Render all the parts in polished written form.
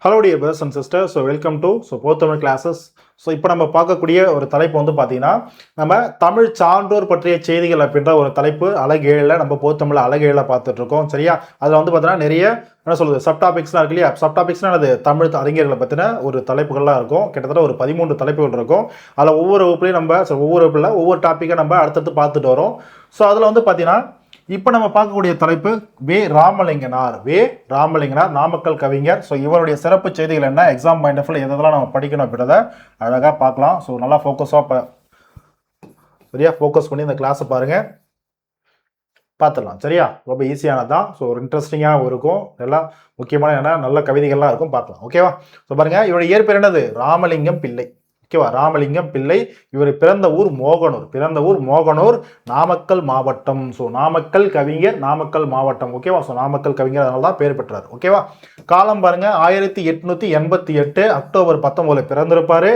Hello dear brothers and sister. So welcome to போத்தமிழ் classes. So இப்போ நம்ம பார்க்கக்கூடிய ஒரு தலைப்பு வந்து பார்த்தீங்கன்னா, நம்ம தமிழ் சான்றோர் பற்றிய செய்திகள் அப்படின்ற ஒரு தலைப்பு அழகு 7ல் நம்ம போத்தமிழ் அழகு 7ல் பார்த்துட்டு இருக்கோம். சரியா? அதில் வந்து பார்த்தீங்கன்னா நிறைய என்ன சொல்றது சப் டாபிக்ஸ்லாம் இருக்கு இல்லையா? சப் டாபிக்ஸ்னால் அது தமிழ் அறிஞர்களை பற்றின ஒரு தலைப்புகள்லாம் இருக்கும். கிட்டத்தட்ட ஒரு 13 தலைப்புகள் இருக்கும். அதில் ஒவ்வொரு வகுப்புலையும் நம்ம ஒவ்வொரு வகுப்பில் ஒவ்வொரு டாப்பிக்கை நம்ம அடுத்தடுத்து பார்த்துட்டு வரோம். ஸோ அதில் வந்து பார்த்தீங்கன்னா இப்போ நம்ம பார்க்கக்கூடிய தலைப்பு ராமலிங்கனார் நாமக்கல் கவிஞர். ஸோ இவருடைய சிறப்பு செய்திகள் என்ன, எக்ஸாம் பாயிண்ட் ஆஃப் வியூ எதெல்லாம் நம்ம படிக்கணும் அப்படின்றத அழகாக பார்க்கலாம். ஸோ நல்லா சரியா ஃபோக்கஸ் பண்ணி இந்த கிளாஸை பாருங்க, பார்த்துடலாம். சரியா? ரொம்ப ஈஸியானதான். ஸோ ஒரு இன்ட்ரெஸ்டிங்காகவும் இருக்கும், எல்லாம் முக்கியமான என்ன நல்ல கவிதைகள்லாம் இருக்கும், பார்க்கலாம். ஓகேவா? ஸோ பாருங்க, இவருடைய இயற்பெயர் என்னது? ராமலிங்கம் பிள்ளை. ஓகேவா? ராமலிங்கம் பிள்ளை. இவர் பிறந்த ஊர் மோகனூர், நாமக்கல் மாவட்டம். ஸோ நாமக்கல் கவிஞர், நாமக்கல் மாவட்டம். ஓகேவா? ஸோ நாமக்கல் கவிஞர், அதனால தான் பேர் பெற்றார். ஓகேவா? காலம் பாருங்க, 1888 அக்டோபர் 19 பிறந்திருப்பாரு.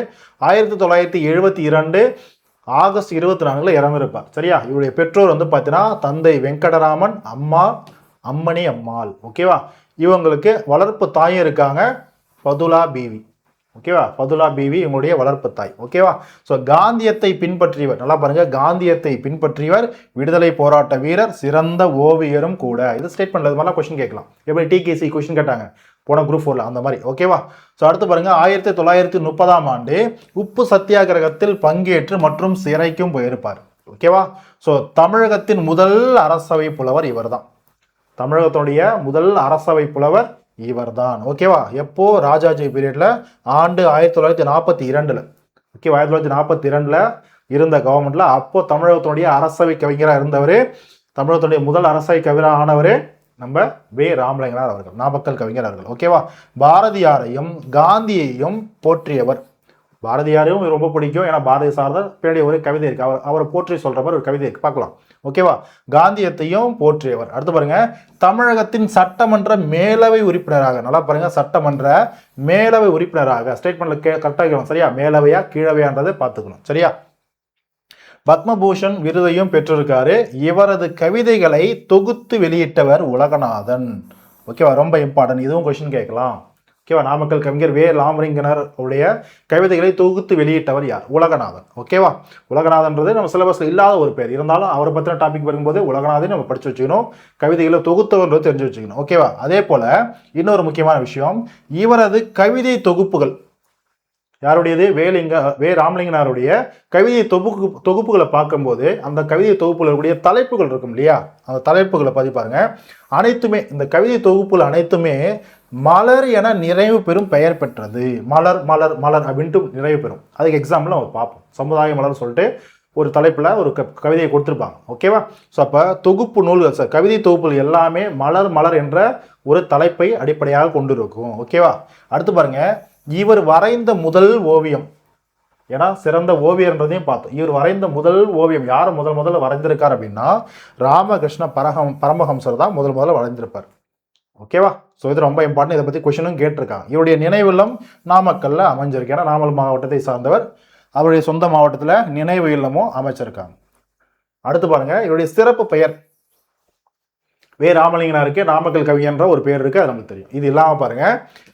1972 ஆகஸ்ட் 24 இறந்திருப்பார். சரியா? இவருடைய பெற்றோர் வந்து பார்த்தீங்கன்னா தந்தை வெங்கடராமன், அம்மா அம்மணி அம்மாள். ஓகேவா? இவங்களுக்கு வளர்ப்பு தாயும் இருக்காங்க, பதுலா பீவி. ஓகேவா? பதுலா பீவி இவங்களுடைய வளர்ப்பு தாய். ஓகேவா? ஸோ காந்தியத்தை பின்பற்றியவர், நல்லா பாருங்க, காந்தியத்தை பின்பற்றியவர், விடுதலை போராட்ட வீரர், சிறந்த ஓவியரும் கூட. இது ஸ்டேட்மெண்ட் அது மாதிரிலாம் கொஸ்டின் கேட்கலாம். எப்படி டிகேசி கொஸ்டின் கேட்டாங்க போன குரூப் 4ல் அந்த மாதிரி. ஓகேவா? ஸோ அடுத்து பாருங்க, 1930 உப்பு சத்தியாகிரகத்தில் பங்கேற்று மற்றும் சிறைக்கும் போயிருப்பார். ஓகேவா? ஸோ தமிழகத்தின் முதல் அரசவை புலவர் இவர் தான். தமிழகத்துடைய முதல் அரசவை புலவர் இவர் தான். ஓகேவா? எப்போ? ராஜாஜி பீரியட்ல, ஆண்டு 1942. ஓகேவா? 1942 இருந்த கவர்மெண்ட்ல அப்போ தமிழகத்துடைய அரசவை கவிஞராக இருந்தவர், தமிழகத்துடைய முதல் அரசவை கவிஞராக ஆனவர் நம்ம ராமலிங்கனார் அவர்கள், நாமக்கல் கவிஞர் அவர்கள். ஓகேவா? பாரதியாரையும் காந்தியையும் போற்றியவர். பாரதியாரையும் ரொம்ப பிடிக்கும், ஏன்னா பாரதி சார்ந்த பின்னாடி ஒரு கவிதை இருக்கு, அவரை போற்றி சொல்ற மாதிரி ஒரு கவிதை இருக்கு, பார்க்கலாம். ஓகேவா? காந்தியத்தையும் போற்றியவர். அடுத்து பாருங்க, தமிழகத்தின் சட்டமன்ற மேலவை உறுப்பினராக, நல்லா பாருங்க, சட்டமன்ற மேலவை உறுப்பினராக, ஸ்டேட்மெண்ட்ல கரெக்டாக. சரியா? மேலவையா கீழவையான்றதை பார்த்துக்கணும். சரியா? பத்மபூஷன் விருதையும் பெற்றிருக்காரு. இவரது கவிதைகளை தொகுத்து வெளியிட்டவர் உலகநாதன். ஓகேவா? ரொம்ப இம்பார்ட்டன்ட், இதுவும் கொஸ்டின் கேட்கலாம். ஓகேவா? நாமக்கல் கவிஞர் ராமலிங்கனார் உடைய கவிதைகளை தொகுத்து வெளியிட்டவர் யார்? உலகநாதன். ஓகேவா? உலகநாதன்றது நம்ம சிலபஸ்ல இல்லாத ஒரு பேர், இருந்தாலும் அவரை பற்றின டாபிக் வரும்போது உலகநாதன் நம்ம படிச்சு வச்சுக்கணும், கவிதைகளை தொகுத்தவன்றது தெரிஞ்சு வச்சுக்கணும். ஓகேவா? அதே போல இன்னொரு முக்கியமான விஷயம், இவரது கவிதை தொகுப்புகள் யாருடையது? ராமலிங்கனாருடைய கவிதை தொகுப்புகளை பார்க்கும்போது அந்த கவிதை தொகுப்புகளுடைய தலைப்புகள் இருக்கும் இல்லையா, அந்த தலைப்புகளை பற்றி பாருங்க. அனைத்துமே இந்த கவிதை தொகுப்புகள் அனைத்துமே மலர் என நிறைவு பெறும் பெயர் பெற்றது. மலர் மலர் மலர் அப்படின்ட்டு நிறைவு பெறும். அதுக்கு எக்ஸாம்பிள் நம்ம பார்ப்போம். சமுதாய மலர் சொல்லிட்டு ஒரு தலைப்பில் ஒரு கவிதையை கொடுத்துருப்பாங்க. ஓகேவா? ஸோ அப்போ தொகுப்பு நூல்கள், கவிதை தொகுப்புகள் எல்லாமே மலர் மலர் என்ற ஒரு தலைப்பை அடிப்படையாக கொண்டு இருக்கும். ஓகேவா? அடுத்து பாருங்க, இவர் வரைந்த முதல் ஓவியம், ஏன்னா சிறந்த ஓவியர்ன்றதையும் பார்த்தோம். இவர் வரைந்த முதல் ஓவியம் யார் முதல்ல வரைந்திருக்கார் அப்படின்னா, ராமகிருஷ்ண பரமஹம்சர் தான் முதல்ல வரைந்திருப்பார். ஓகேவா? ஸோ இது ரொம்ப இம்பார்ட்டன்ட், இதை பற்றி கொஸ்டினும் கேட்டிருக்காங்க. இவருடைய நினைவில்லம் நாமக்கல்ல அமைஞ்சிருக்கு, ஏன்னா நாமல் மாவட்டத்தை சார்ந்தவர், அவருடைய சொந்த மாவட்டத்தில் நினைவு இல்லமும் அமைச்சிருக்காங்க. அடுத்து பாருங்க, இவருடைய சிறப்பு பெயர் ராமலிங்கனாருக்கு நாமக்கல் கவிஞர்ன்ற ஒரு பேர் இருக்கு, அது நமக்கு தெரியும். இது இல்லாமல் பாருங்க,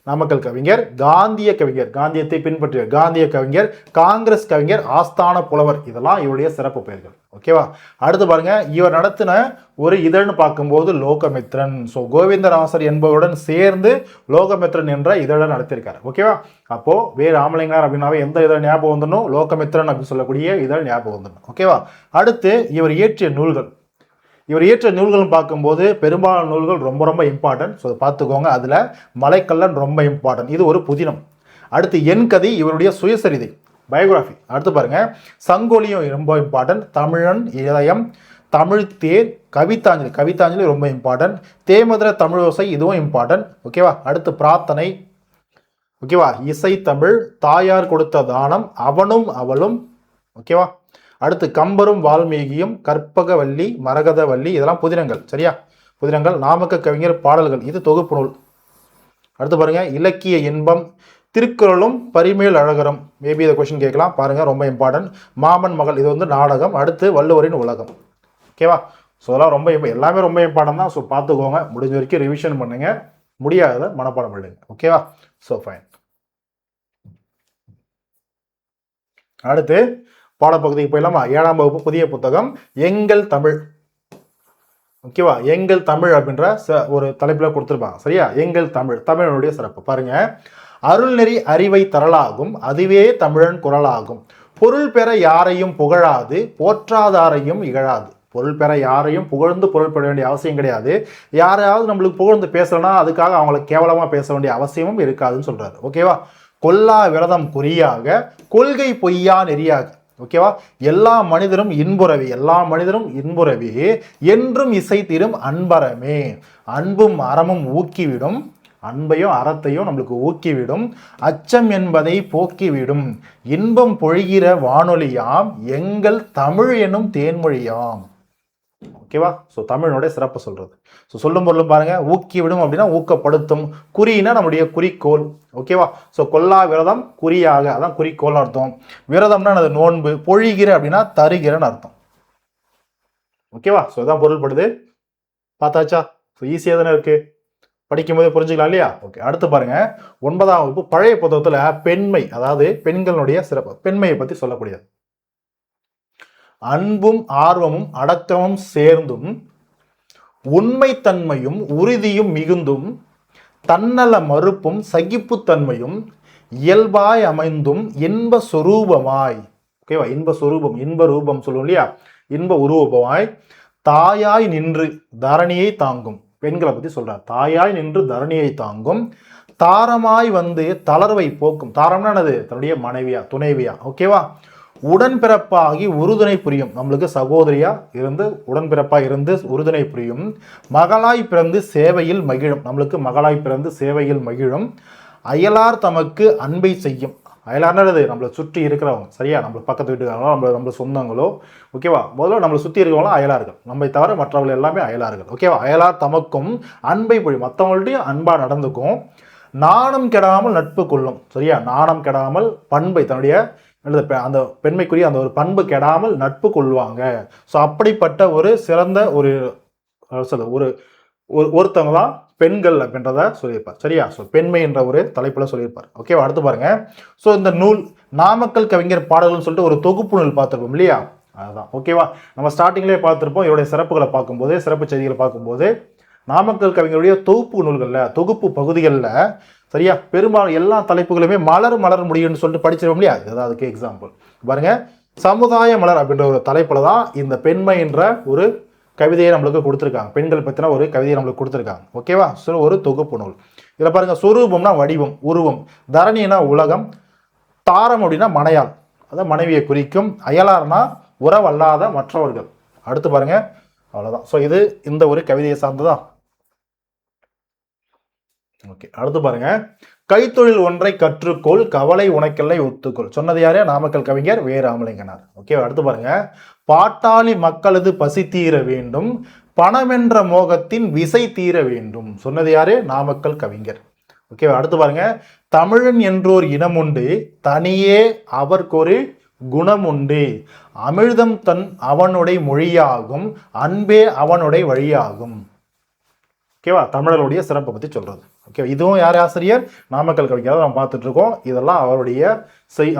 நாமக்கல் கவிஞர், காந்திய கவிஞர், காந்தியத்தை பின்பற்றிய காந்திய கவிஞர், காங்கிரஸ் கவிஞர், ஆஸ்தான புலவர், இதெல்லாம் இவருடைய சிறப்பு பெயர்கள். ஓகேவா? அடுத்து பாருங்க, இவர் நடத்தின ஒரு இதழ்னு பார்க்கும்போது லோகமித்ரன். ஸோ கோவிந்தராசர் என்பவருடன் சேர்ந்து லோகமித்ரன் என்ற இதழை நடத்தியிருக்காரு. ஓகேவா? அப்போ ராமலிங்கனார் அப்படின்னாவே எந்த இதழ் ஞாபகம் வந்துடணும்? லோகமித்ரன் அப்படின்னு சொல்லக்கூடிய இதழ் ஞாபகம் வந்துடணும். ஓகேவா? அடுத்து இவர் இயற்றிய நூல்கள், பார்க்கும்போது பெரும்பாலான நூல்கள் ரொம்ப ரொம்ப இம்பார்ட்டன்ட். ஸோ பார்த்துக்கோங்க. அதில் மலைக்கல்லன் ரொம்ப இம்பார்ட்டன்ட், இது ஒரு புதினம். அடுத்து என் கதை, இவருடைய சுயசரிதை, பயோகிராஃபி. அடுத்து பாருங்க, சங்கொலியும் ரொம்ப இம்பார்ட்டன்ட், தமிழன் இதயம், தமிழ் தேர், கவிதாஞ்சலி ரொம்ப இம்பார்ட்டன்ட், தேமதுர தமிழோசை, இதுவும் இம்பார்ட்டன்ட். ஓகேவா? அடுத்து பிரார்த்தனை. ஓகேவா? இசை தமிழ், தாயார் கொடுத்த தானம், அவனும் அவளும். ஓகேவா? அடுத்து கம்பரும் வால்மீகியும், கற்பகவல்லி, மரகதவல்லி, இதெல்லாம் புதினங்கள். சரியா? புதினங்கள். நாமக்கல் கவிஞர் பாடல்கள், இது தொகுப்பு நூல். அடுத்து பாருங்க, இலக்கிய இன்பம், திருக்குறளும் பரிமேல் அழகரும், மேபி இதை கொஸ்டின் கேட்கலாம், பாருங்க ரொம்ப இம்பார்ட்டன்ட். மாமன் மகள், இது வந்து நாடகம். அடுத்து வள்ளுவரின் உலகம். ஓகேவா? ஸோ அதெல்லாம் ரொம்ப எல்லாமே ரொம்ப இம்பார்ட்டன்ட் தான். ஸோ பார்த்துக்கோங்க, முடிஞ்ச வரைக்கும் ரிவிஷன் பண்ணுங்க. முடியாத மனப்பாடம் பண்ணுங்க. ஓகேவா? So fine. அடுத்து பாடப்பகுதிக்கு போயிடலாமா? 7ஆம் வகுப்பு புதிய புத்தகம் எங்கள் தமிழ். ஓகேவா? எங்கள் தமிழ் அப்படின்ற ஒரு தலைப்புல கொடுத்துருப்பாங்க. சரியா? எங்கள் தமிழ், தமிழனுடைய சிறப்பு பாருங்க. அருள்நெறி அறிவை தரலாகும், அதுவே தமிழன் குரலாகும். பொருள் பெற யாரையும் புகழாது, போற்றாதாரையும் இகழாது. பொருள் பெற யாரையும் புகழ்ந்து பொருள் பெற வேண்டிய அவசியம் கிடையாது. யாரையாவது நம்மளுக்கு புகழ்ந்து பேசலன்னா அதுக்காக அவங்களை கேவலமா பேச வேண்டிய அவசியமும் இருக்காதுன்னு சொல்றாரு. ஓகேவா? கொல்லா விரதம் குறியாக, கொள்கை பொய்யா நெறியாக. ஓகேவா? எல்லா மனிதரும் இன்புறவி, எல்லா மனிதரும் இன்புறவி, என்றும் இசை தீரும் அன்பரமே. அன்பும் அறமும் ஊக்கிவிடும், அன்பையும் அறத்தையும் நம்மளுக்கு ஊக்கிவிடும், அச்சம் என்பதை போக்கிவிடும், இன்பம் பொழிகிற வானொலியாம் எங்கள் தமிழ் எனும் தேன்மொழியாம். ஓகேவா? ஸோ தமிழனுடைய சிறப்பு சொல்றது. ஸோ சொல்லும் பொருளும் பாருங்க. ஊக்கிவிடும் அப்படின்னா ஊக்கப்படுத்தும், குறினா நம்முடைய குறிக்கோள். ஓகேவா? ஸோ கொல்லா விரதம் குறியாக, அதான் குறிக்கோள்னு அர்த்தம். விரதம்னா அது நோன்பு, பொழிகிற அப்படின்னா தருகிறன்னு அர்த்தம். ஓகேவா? ஸோ இதான் பொருள்படுது. பார்த்தாச்சா? ஸோ ஈஸியாக தானே இருக்கு, படிக்கும் போது புரிஞ்சுக்கலாம் இல்லையா? ஓகே. அடுத்து பாருங்க, 9ஆம் வகுப்பு பழைய புத்தகத்துல பெண்மை, அதாவது பெண்களுடைய சிறப்பு, பெண்மையை பத்தி சொல்லக்கூடியது. அன்பும் ஆர்வமும் அடக்கமும் சேர்ந்தும், உண்மைத்தன்மையும் உறுதியும் மிகுந்தும், தன்னல மறுப்பும் சகிப்புத்தன்மையும் இயல்பாய் அமைந்தும், இன்ப சொரூபமாய். ஓகேவா? இன்ப சொரூபம், இன்ப ரூபம் சொல்லுவோம் இல்லையா? இன்ப உருவமாய் தாயாய் நின்று தரணியை தாங்கும். பெண்களை பத்தி சொல்றார். தாயாய் நின்று தரணியை தாங்கும், தாரமாய் வந்து தளர்வை போக்கும். தாரம்னா என்னது? தன்னுடைய மனைவியா, துணைவியா. ஓகேவா? உடன்பிறப்பாகி உறுதுணை புரியும். நம்மளுக்கு சகோதரியா இருந்து உடன்பிறப்பா இருந்து உறுதுணை புரியும். மகளாய் பிறந்து சேவையில் மகிழும். நம்மளுக்கு மகளாய் பிறந்து சேவையில் மகிழும். அயலார் தமக்கு அன்பை செய்யும். அயலார்னது நம்மளை சுற்றி இருக்கிறவங்க. சரியா? நம்ம பக்கத்து வீட்டுக்காரங்களோ, நம்ம சொந்தங்களோ. ஓகேவா? முதல்ல நம்மளை சுற்றி இருக்கிறவங்களும் அயலார்கள், நம்மை தவிர மற்றவர்கள் எல்லாமே அயலார்கள். ஓகேவா? அயலார் தமக்கும் அன்பை பொழியும், மற்றவங்கள்ட்டையும் அன்பா நடந்துக்கும். நாணம் கெடாமல் நட்பு கொள்ளும். சரியா? நாணம் கெடாமல், பண்பை, தன்னுடைய அந்த பெண்மைக்குரிய அந்த ஒரு பண்பு கெடாமல் நட்பு கொள்வாங்க. ஸோ அப்படிப்பட்ட ஒரு சிறந்த ஒருத்தவங்க தான் பெண்கள் அப்படின்றத சொல்லியிருப்பார். சரியா? ஸோ பெண்மை என்ற ஒரு தலைப்புல சொல்லியிருப்பார். ஓகேவா? அடுத்து பாருங்க. ஸோ இந்த நூல் நாமக்கல் கவிஞர் பாடல்கள்னு சொல்லிட்டு ஒரு தொகுப்பு நூல் பார்த்துருப்போம் இல்லையா? அதுதான். ஓகேவா? நம்ம ஸ்டார்டிங்லேயே பார்த்துருப்போம். இவருடைய சிறப்புகளை பார்க்கும்போது, சிறப்பு செய்திகளை பார்க்கும்போது, நாமக்கல் கவிஞருடைய தொகுப்பு நூல்களில், தொகுப்பு பகுதிகளில், சரியா, பெரும்பாலும் எல்லா தலைப்புகளுமே மலர் முடியும்னு சொல்லிட்டு படிச்சிருவோம் இல்லையா? இதுதான் அதுக்கு எக்ஸாம்பிள். பாருங்க, சமுதாய மலர் அப்படின்ற ஒரு தலைப்புல தான் இந்த பெண்மை என்ற ஒரு கவிதையை நம்மளுக்கு கொடுத்துருக்காங்க. பெண்கள் பற்றின ஒரு கவிதையை நம்மளுக்கு கொடுத்துருக்காங்க. ஓகேவா? ஸோ ஒரு தொகுப்பு நூல். இதில் பாருங்க, சொரூபம்னா வடிவம், உருவம், தரணினா உலகம், தாரம் அப்படின்னா மனையாள், அதான் மனைவியை குறிக்கும், அயலார்னா உறவல்லாத மற்றவர்கள். அடுத்து பாருங்க, அவ்வளோதான். ஸோ இது இந்த ஒரு கவிதையை சார்ந்துதான். ஓகே. அடுத்து பாருங்க, கைத்தொழில் ஒன்றை கற்றுக்கொள், கவலை உனக்கெல்லை ஒத்துக்கொள். சொன்னது யாரு? நாமக்கல் கவிஞர் வே. ராமலிங்கனார். ஓகே. அடுத்து பாருங்க, பாட்டாளி மக்களது பசி தீர வேண்டும், பணமென்ற மோகத்தின் விசை தீர வேண்டும். சொன்னது யாரு? நாமக்கல் கவிஞர். ஓகே. அடுத்து பாருங்க, தமிழன் என்றோர் இனம் உண்டு, தனியே அவர்க்கொரு குணம் உண்டு, அமிழ்தம் தன் அவனுடைய மொழியாகும், அன்பே அவனுடைய வழியாகும். ஓகேவா? தமிழர்களுடைய சிறப்பை பற்றி சொல்றது. ஓகே. இதுவும் யார் ஆசிரியர்? நாமக்கல் கவிஞர் நம்ம பார்த்துட்டு இருக்கோம். இதெல்லாம் அவருடைய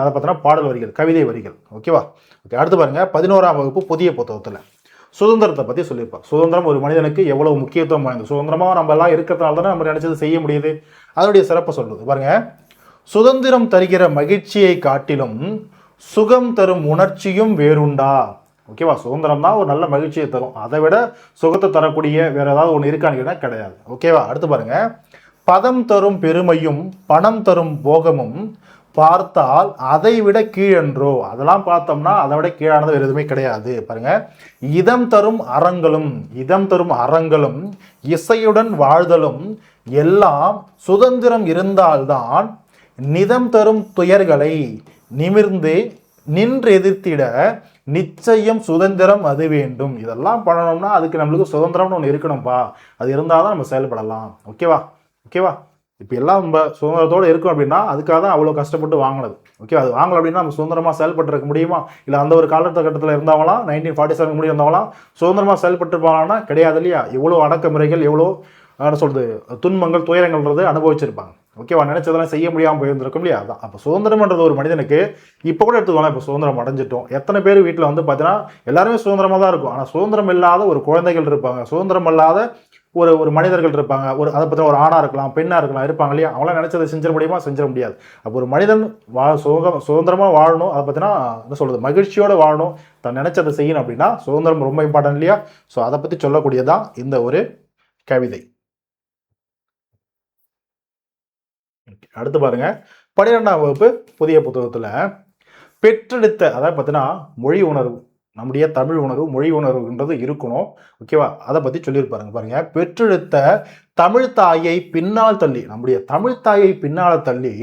அதை பார்த்தோன்னா பாடல் வரிகள், கவிதை வரிகள். ஓகேவா? ஓகே. அடுத்து பாருங்க, 11ஆம் வகுப்பு புதிய புத்தகத்தில் சுதந்திரத்தை பற்றி சொல்லியிருப்பார். சுதந்திரம் ஒரு மனிதனுக்கு எவ்வளவு முக்கியத்துவம் வாய்ந்தது, சுதந்திரமாக நம்ம எல்லாம் இருக்கிறதுனால தானே நம்ம நினைச்சது செய்ய முடியுது. அதனுடைய சிறப்பை சொல்றது பாருங்க. சுதந்திரம் தருகிற மகிழ்ச்சியை காட்டிலும் சுகம் தரும் உணர்ச்சியும் வேறுண்டா. ஓகேவா? சுதந்திரம் தான் ஒரு நல்ல மகிழ்ச்சியை தரும், அதை விட சுகத்தை தரக்கூடிய வேற ஏதாவது ஒன்று இருக்கான்னு கிடையாது. ஓகேவா? அடுத்து பாருங்க, பதம் தரும் பெருமையும் பணம் தரும் போகமும் பார்த்தால் அதை விட கீழென்றோ. அதெல்லாம் பார்த்தோம்னா அதை விட கீழானது வேறு எதுவுமே கிடையாது. பாருங்க, இதம் தரும் அறங்களும் இசையுடன் வாழ்தலும் எல்லாம் சுதந்திரம் இருந்தால்தான் நிதம் தரும் துயர்களை நிமிர்ந்து நின்று எதிர்த்திட நிச்சயம் சுதந்திரம் அது வேண்டும். இதெல்லாம் பண்ணணும்னா அதுக்கு நம்மளுக்கு சுதந்திரம்னு ஒன்று இருக்கணும்ப்பா, அது இருந்தால் தான் நம்ம செயல்படலாம். ஓகேவா? இப்போ எல்லாம் நம்ம சுதந்திரத்தோடு இருக்கும் அப்படின்னா அதுக்காக தான் அவ்வளோ கஷ்டப்பட்டு வாங்கினது. ஓகே. அது வாங்கலாம் அப்படின்னா நம்ம சுதந்திரமாக செயல்பட்டு இருக்க முடியுமா? இல்லை அந்த ஒரு காலகட்டத்தில் இருந்தவங்களாம் 1947 முடிவு இருந்தவங்களாம் சுதந்திரமாக செயல்பட்டு போகலாம்னா கிடையாது இல்லையா? எவ்வளோ அடக்குமுறைகள், எவ்வளோ என்ன சொல்றது துன்பங்கள் துயரங்கள்ன்றது அனுபவிச்சிருப்பாங்க. ஓகேவா, நினைச்சதெல்லாம் செய்ய முடியாமல் போயிருந்திருக்கும் இல்லையா. அதான் அப்போ சுதந்திரம்ன்றது ஒரு மனிதனுக்கு இப்போ கூட எடுத்துக்கலாம். இப்போ சுதந்திரம் அடைஞ்சிட்டோம், எத்தனை பேர் வீட்டில் வந்து பார்த்தீங்கன்னா எல்லாருமே சுதந்திரமாக தான் இருக்கும். ஆனால் சுதந்திரம் இல்லாத ஒரு குழந்தைகள் இருப்பாங்க, சுதந்திரம் இல்லாத ஒரு ஒரு மனிதர்கள் இருப்பாங்க. ஒரு அதை பற்றி ஒரு ஆணாக இருக்கலாம், பெண்ணாக இருக்கலாம், இருப்பாங்க இல்லையா. அவங்களாம் நினைச்சதை செஞ்சிட முடியுமா? செஞ்சிட முடியாது. அப்போ ஒரு மனிதன் சுதந்திரமாக வாழணும், அதை பற்றினா என்ன சொல்றது மகிழ்ச்சியோடு வாழணும், தான் நினைச்சதை செய்யணும் அப்படின்னா சுதந்திரம் ரொம்ப இம்பார்ட்டன்ட் இல்லையா. ஸோ அதை பற்றி சொல்லக்கூடியதான் இந்த ஒரு கவிதை. அடுத்து பாருங்க, 12ஆம் வகுப்பு புதிய புத்தகத்தில் பெற்றெடுத்த, அதாவது பார்த்தீங்கன்னா மொழி உணர்வு, நம்முடைய தமிழ் உணர்வு மொழி உணர்வுன்றது இருக்கணும். ஓகேவா, அதை பற்றி சொல்லியிருப்பாருங்க. பாருங்க, பெற்றெடுத்த தமிழ் தாயை பின்னால் தள்ளி, நம்முடைய தமிழ் தாயை பின்னால் தள்ளி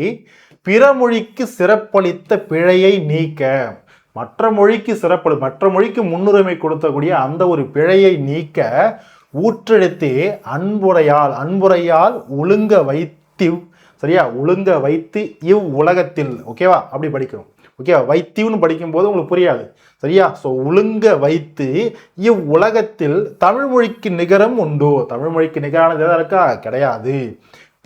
பிற மொழிக்கு சிறப்பளித்த பிழையை நீக்க, மற்ற மொழிக்கு முன்னுரிமை கொடுத்தக்கூடிய அந்த ஒரு பிழையை நீக்க ஊற்றெடுத்தே அன்புரையால் ஒழுங்க வைத்து, சரியா, ஒழுங்க வைத்து இவ் உலகத்தில், ஓகேவா, அப்படி படிக்கணும். ஓகேவா, வைத்தியம்னு படிக்கும்போது உங்களுக்கு புரியாது, சரியா. ஸோ ஒழுங்க வைத்து இவ் உலகத்தில் தமிழ் மொழிக்கு நிகரம் உண்டோ, தமிழ் மொழிக்கு நிகரானது எதாவது இருக்கா? கிடையாது.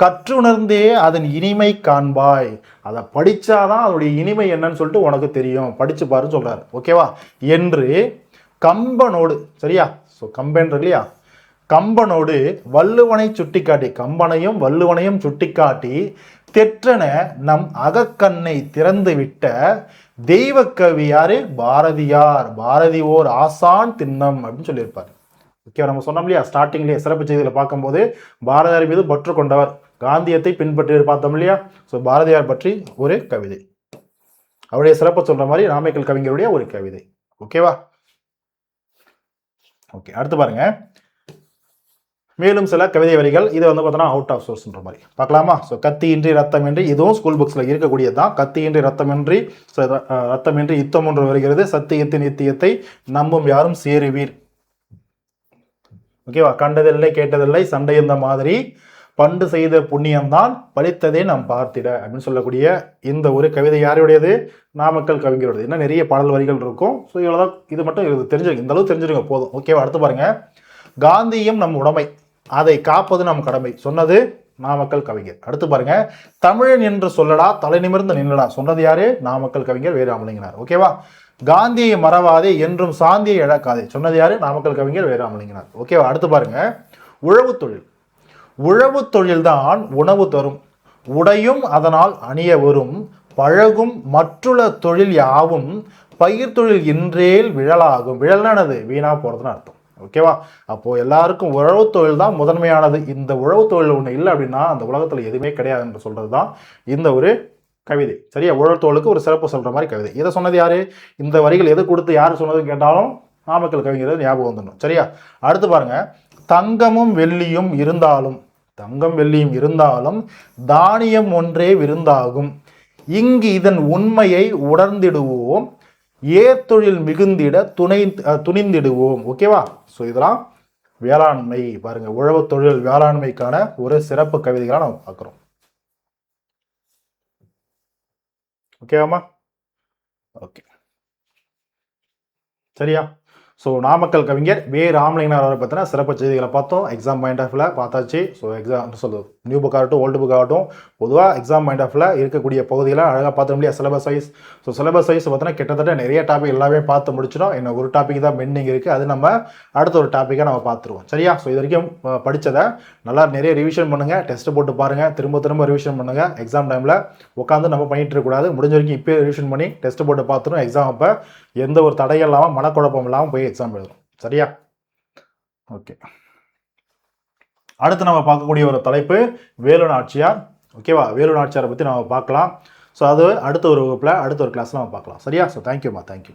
கற்றுணர்ந்தே அதன் இனிமை காண்பாய், அதை படிச்சாதான் அதனுடைய இனிமை என்னன்னு சொல்லிட்டு உனக்கு தெரியும், படிச்சு பாருன்னு சொல்றாரு. ஓகேவா, என்று கம்பனோடு, சரியா, ஸோ கம்பன்ற இல்லையா, கம்பனோடு வள்ளுவனை சுட்டிக்காட்டி, கம்பனையும் வள்ளுவனையும் சுட்டிக்காட்டி தெற்றன நம் அகக்கண்ணை திறந்து விட்ட தெய்வ கவி யாரு? பாரதியார். பாரதி ஓர் ஆசான் திண்ணம் அப்படின்னு சொல்லியிருப்பார். ஓகே, நம்ம சொன்னோம் இல்லையா ஸ்டார்டிங்லேயே சிறப்பு செய்தியில் பார்க்கும்போது பாரதியார் மீது பற்று கொண்டவர், காந்தியத்தை பின்பற்றி பார்த்தோம் இல்லையா. ஸோ பாரதியார் பற்றி ஒரு கவிதை, அவருடைய சிறப்பு சொல்ற மாதிரி நாமக்கல் கவிஞருடைய ஒரு கவிதை. ஓகேவா, ஓகே. அடுத்து பாருங்க, மேலும் சில கவிதை வரிகள். இதை வந்து பார்த்தோன்னா அவுட் ஆஃப் சோர்ஸ்ன்ற மாதிரி பார்க்கலாமா. ஸோ கத்தியின்றி ரத்தமின்றி, இதுவும் ஸ்கூல் புக்ஸில் இருக்கக்கூடியது தான். கத்தியின்றி ரத்தமின்றி ரத்தமின்றி யுத்தம் ஒன்று வருகிறது, சத்தியத்தின் நித்தியத்தை நம்பும் யாரும் சேருவீர். ஓகேவா, கண்டதில்லை கேட்டதில்லை சண்டை இந்த மாதிரி பண்டு செய்த புண்ணியம்தான் பலித்ததே நாம் பார்த்திட அப்படின்னு சொல்லக்கூடிய இந்த ஒரு கவிதை யாருடையது? நாமக்கல் கவிஞருடையது. இன்னும் நிறைய பாடல் வரிகள் இருக்கும். ஸோ இவ்வளோதான், இது மட்டும் இது தெரிஞ்சுருங்க, இந்த அளவு தெரிஞ்சிருங்க போதும். ஓகேவா, அடுத்து பாருங்க, காந்தியும் நம் உடைமை, அதை காப்பது நம் கடமை, சொன்னது நாமக்கல் கவிஞர். அடுத்து பாருங்க, தமிழன் என்று சொல்லடா தலை நிமிர்ந்து நின்றடா, சொன்னது யாரு? நாமக்கல் கவிஞர் வேராமலிங்கனார். ஓகேவா, காந்தியை மறவாதே என்றும் சாந்தியை இழக்காதே, சொன்னது யாரு? நாமக்கல் கவிஞர் வேராமலிங்கனார். ஓகேவா, அடுத்து பாருங்க, உழவு தொழில், உழவு தொழில்தான் உணவு தரும், உடையும் அதனால் அணிய வரும், பழகும் மற்றுள்ள தொழில் யாவும் பயிர் தொழில் இன்றேல் விழலாகும். விழலானது வீணா போறதுன்னு அர்த்தம். ஓகேவா, அப்போ எல்லாருக்கும் உழவு தொழில் தான் முதன்மையானது. இந்த உழவு தொழில் ஒன்று இல்லை அப்படின்னா அந்த உலகத்தில் எதுவுமே கிடையாது என்று சொல்றது தான் இந்த ஒரு கவிதை. சரியா, உழவு தொழிலுக்கு ஒரு சிறப்பு சொல்ற மாதிரி கவிதை. இதை சொன்னது யாரு? இந்த வரிகள் எது கொடுத்து யாரு சொன்னதுன்னு கேட்டாலும் நாமக்கல் கவிஞர் ஞாபகம் வந்துடணும். சரியா, அடுத்து பாருங்க, தங்கமும் வெள்ளியும் இருந்தாலும், தங்கம் வெள்ளியும் இருந்தாலும் தானியம் ஒன்றே விருந்தாகும், இங்கு இதன் உண்மையை உணர்ந்திடுவோம், ஏத்தொழில் மிகுந்திட துணிந்திடுவோம். ஓகேவா, ஸோ இதெல்லாம் வேளாண்மை. பாருங்க, உழவு தொழில் வேளாண்மைக்கான ஒரு சிறப்பு கவிதைகளை நம்ம பார்க்குறோம். ஓகேவாமா, ஓகே, சரியா. ஸோ நாமக்கல் கவிஞர் ராமலிங்கனார் அவரை பற்றின சிறப்பு செய்திகளை பார்த்தோம். எக்ஸாம் பாயிண்ட் ஆஃப்ல பார்த்தாச்சு. ஸோ எக்ஸாம் சொல்லுது நியூ புக் ஆகட்டும் ஓல்டு புக் ஆகட்டும், பொதுவாக எக்ஸாம் பாயிண்ட் ஆஃப்ல இருக்கக்கூடிய பகுதிகளை அழகாக பார்த்து முடியாது. Syllabus wise, so syllabus wise பார்த்தீங்கன்னா கிட்டத்தட்ட நிறைய டாபிக் எல்லாமே பார்த்து முடிச்சிடும். இன்னும் ஒரு டாபிக் தான் பெண்டிங் இருக்குது, அது நம்ம அடுத்த ஒரு டாப்பிக்காக நம்ம பார்த்துருவோம். சரியா, ஸோ இது வரைக்கும் படித்ததை நல்லா நிறைய ரிவிஷன் பண்ணுங்கள், டெஸ்ட் போட்டு பாருங்கள், திரும்ப ரிவிஷன் பண்ணுங்கள். எக்ஸாம் டைமில் உட்காந்து நம்ம பண்ணிட்டு இருக்கக்கூடாது, முடிஞ்ச வரைக்கும் இப்போ ரிவிஷன் பண்ணி டெஸ்ட் போட்டு பார்த்துரும். எக்ஸாம் அப்போ எந்த ஒரு தடையும் இல்லாமல் மனக்குழப்பம் இல்லாமல் போய் எக்ஸாம் எழுதும். சரியா, ஓகே. அடுத்து நம்ம பார்க்கக்கூடிய ஒரு தலைப்பு வேலு நாச்சியார். ஓகேவா, வேலு நாச்சியாரை பற்றி நம்ம பார்க்கலாம். ஸோ அது அடுத்த ஒரு வகுப்பில் அடுத்த ஒரு கிளாஸில் நம்ம பார்க்கலாம். சரியா, ஸோ தேங்க்யூம்மா, தேங்க்யூ.